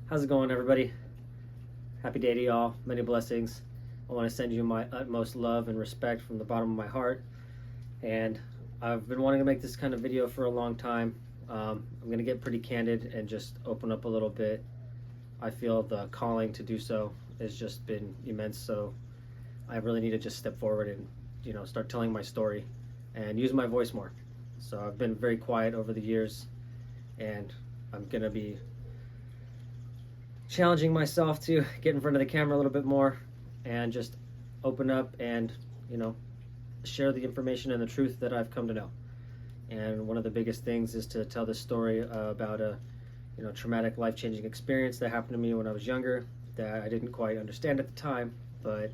How's it going, everybody? Happy day to y'all. Many blessings. I want to send you my utmost love and respect from the bottom of my heart. And I've been wanting to make this kind of video for a long time. I'm going to get pretty candid and just open up a little bit. I feel the calling to do so has just been immense. So I really need to just step forward and, start telling my story and use my voice more. So I've been very quiet over the years, and I'm going to be challenging myself to get in front of the camera a little bit more and just open up and share the information and the truth that I've come to know. And one of the biggest things is to tell this story about a traumatic, life-changing experience that happened to me when I was younger that I didn't quite understand at the time, but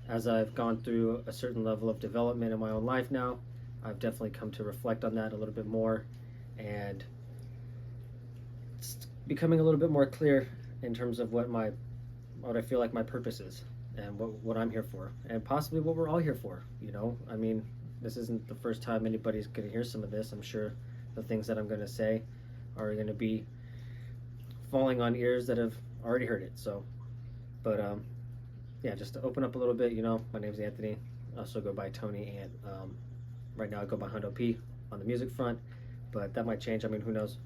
as I've gone through a certain level of development in my own life now, I've definitely come to reflect on that a little bit more, and it's becoming a little bit more clear in terms of what I feel like my purpose is, and what I'm here for, and possibly what we're all here for. I mean, this isn't the first time anybody's going to hear some of this. I'm sure the things that I'm going to say are going to be falling on ears that have already heard it. So, but yeah, just to open up a little bit, my name's Anthony. I also go by Tony, and right now I go by Hundo P on the music front, but that might change. I mean, who knows?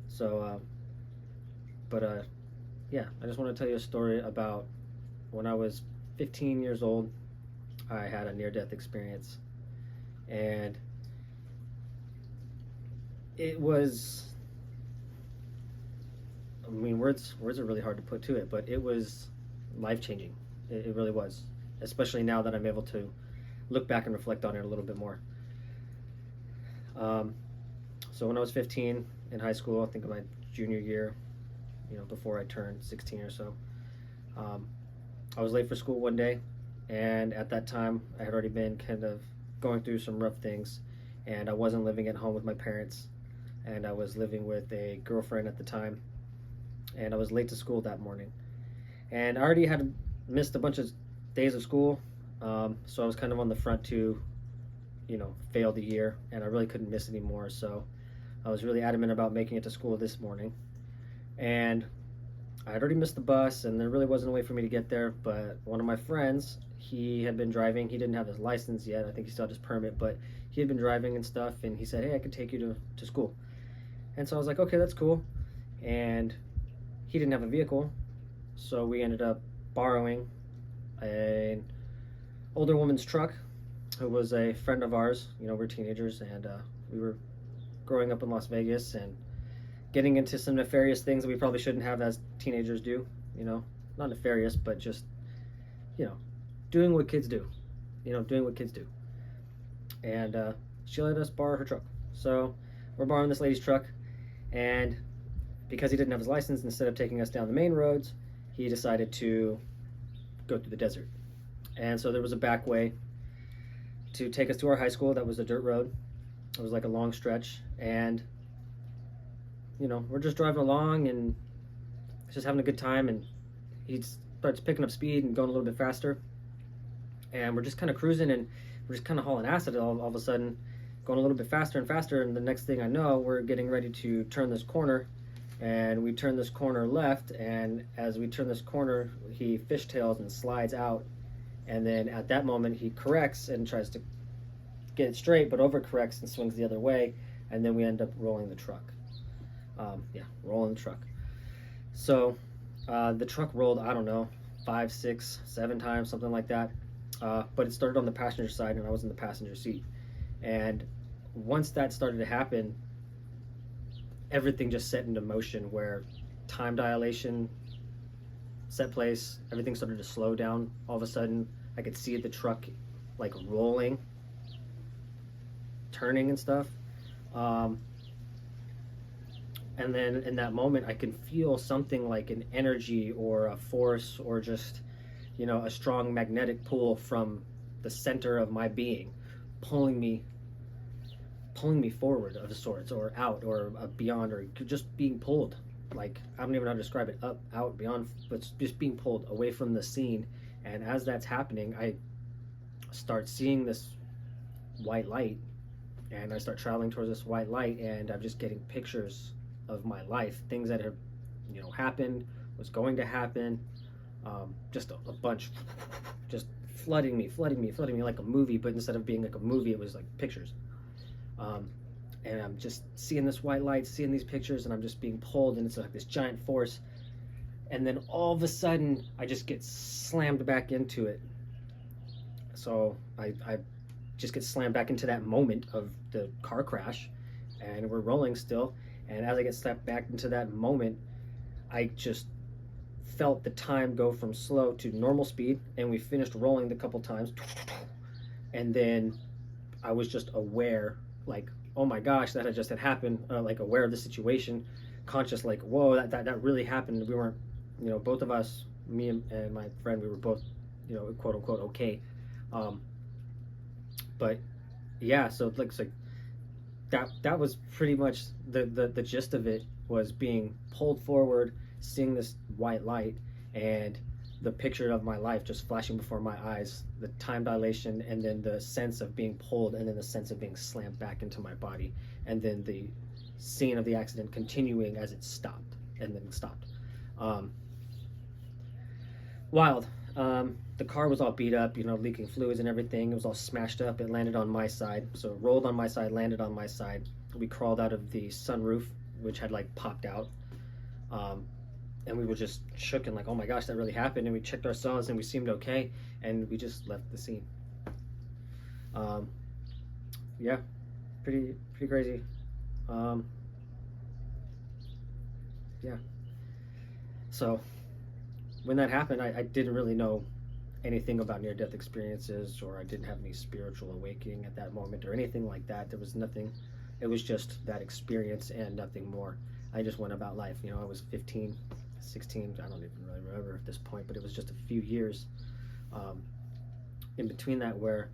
So, yeah, I just want to tell you a story about when I was 15 years old. I had a near-death experience, and it was, I mean, words are really hard to put to it, but it was life-changing. It really was, especially now that I'm able to look back and reflect on it a little bit more. So when I was 15 in high school, I think in my junior year, before I turned 16 or so, I was late for school one day, and at that time I had already been kind of going through some rough things, and I wasn't living at home with my parents, and I was living with a girlfriend at the time, and I was late to school that morning, and I already had missed a bunch of days of school, so I was kind of on the front to fail the year, and I really couldn't miss anymore. So I was really adamant about making it to school this morning, and I had already missed the bus, and there really wasn't a way for me to get there. But one of my friends, he had been driving. He didn't have his license yet. I think he still had his permit, but he had been driving and stuff, and he said, hey, I could take you to school. And so I was like, okay, that's cool. And he didn't have a vehicle, so we ended up borrowing an older woman's truck who was a friend of ours. We're teenagers, and we were growing up in Las Vegas and getting into some nefarious things that we probably shouldn't have as teenagers do. Not nefarious, but just doing what kids do. And she let us borrow her truck. So we're borrowing this lady's truck, and because he didn't have his license, instead of taking us down the main roads, he decided to go through the desert. And so there was a back way to take us to our high school that was a dirt road. It was like a long stretch, and we're just driving along and just having a good time, and he starts picking up speed and going a little bit faster, and we're just kind of cruising, and we're just kind of hauling ass at it all of a sudden, going a little bit faster and faster, and the next thing I know, we're getting ready to turn this corner, and we turn this corner left, and as we turn this corner, he fishtails and slides out, and then at that moment he corrects and tries to get it straight, but overcorrects and swings the other way, and then we end up rolling the truck. Rolling the truck. So the truck rolled, I don't know, 5, 6, 7 times, something like that. But it started on the passenger side, and I was in the passenger seat. And once that started to happen, everything just set into motion, where time dilation set place. Everything started to slow down. All of a sudden, I could see the truck like rolling, turning and stuff. And then in that moment, I can feel something like an energy or a force or just, a strong magnetic pull from the center of my being, pulling me forward of sorts, or out, or beyond, or just being pulled. Like, I don't even know how to describe it, up, out, beyond, but just being pulled away from the scene. And as that's happening, I start seeing this white light, and I start traveling towards this white light, and I'm just getting pictures of my life, things that have happened, was going to happen. Just a bunch, just flooding me like a movie, but instead of being like a movie, it was like pictures. And I'm just seeing this white light, seeing these pictures, and I'm just being pulled, and it's like this giant force. And then all of a sudden, I just get slammed back into it. So I just get slammed back into that moment of the car crash, and we're rolling still. And as I get slapped back into that moment, I just felt the time go from slow to normal speed, and we finished rolling the couple times. And then I was just aware, like, oh my gosh, that had happened, like aware of the situation, conscious, like, whoa, that really happened. We weren't, both of us, me and my friend, we were both, quote unquote, okay. But yeah, so it looks like that was pretty much the gist of it, was being pulled forward, seeing this white light, and the picture of my life just flashing before my eyes, the time dilation, and then the sense of being pulled, and then the sense of being slammed back into my body, and then the scene of the accident continuing as it stopped, and then it stopped. Wild. The car was all beat up, leaking fluids and everything. It was all smashed up. It landed on my side. So it rolled on my side, landed on my side. We crawled out of the sunroof, which had like popped out. And we were just shook and like, oh my gosh, that really happened. And we checked ourselves and we seemed okay. And we just left the scene. Yeah, pretty crazy. Yeah. So when that happened, I didn't really know anything about near-death experiences, or I didn't have any spiritual awakening at that moment or anything like that. There was nothing. It was just that experience and nothing more. I just went about life. I was 15, 16, I don't even really remember at this point, but it was just a few years in between that where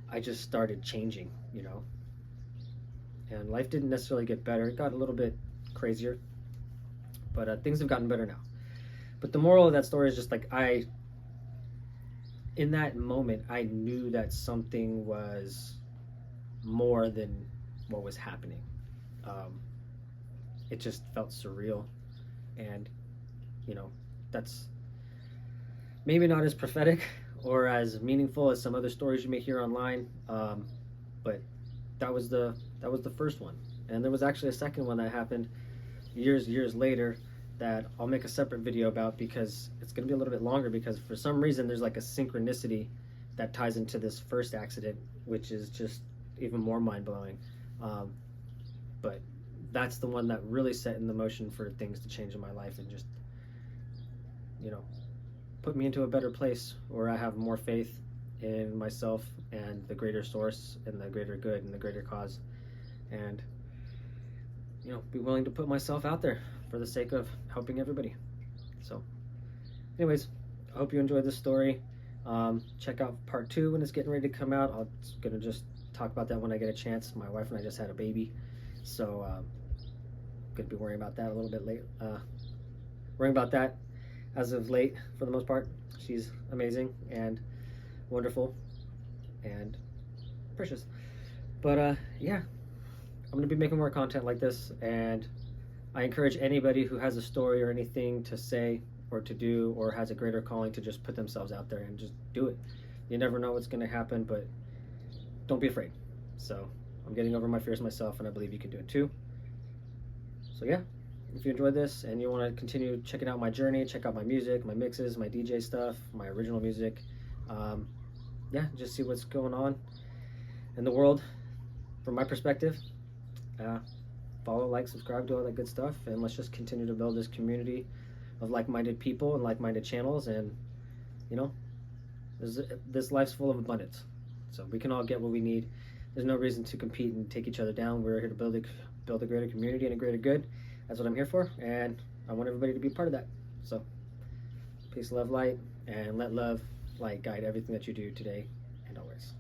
I just started changing, and life didn't necessarily get better. It got a little bit crazier, but things have gotten better now. But the moral of that story is just like, in that moment, I knew that something was more than what was happening. It just felt surreal. And, that's maybe not as prophetic or as meaningful as some other stories you may hear online. But that was the first one. And there was actually a second one that happened years later that I'll make a separate video about, because it's going to be a little bit longer, because for some reason there's like a synchronicity that ties into this first accident, which is just even more mind-blowing. But that's the one that really set in the motion for things to change in my life, and just put me into a better place where I have more faith in myself and the greater source and the greater good and the greater cause, and be willing to put myself out there for the sake of helping everybody. So anyways, I hope you enjoyed this story. Check out part 2 when it's getting ready to come out. I'm gonna just talk about that when I get a chance. My wife and I just had a baby, so gonna be worrying about that a little bit late. Worrying about that as of late for the most part. She's amazing and wonderful and precious. But yeah, I'm gonna be making more content like this, and I encourage anybody who has a story or anything to say or to do, or has a greater calling, to just put themselves out there and just do it. You never know what's going to happen, but don't be afraid. So I'm getting over my fears myself, and I believe you can do it too. So yeah, if you enjoyed this and you want to continue checking out my journey, check out my music, my mixes, my DJ stuff, my original music. Yeah, just see what's going on in the world from my perspective. Follow, like, subscribe, do all that good stuff, and let's just continue to build this community of like-minded people and like-minded channels. And this life's full of abundance, so we can all get what we need. There's no reason to compete and take each other down. We're here to build a greater community and a greater good. That's what I'm here for, and I want everybody to be part of that. So peace, love, light, and let love, light guide everything that you do today and always.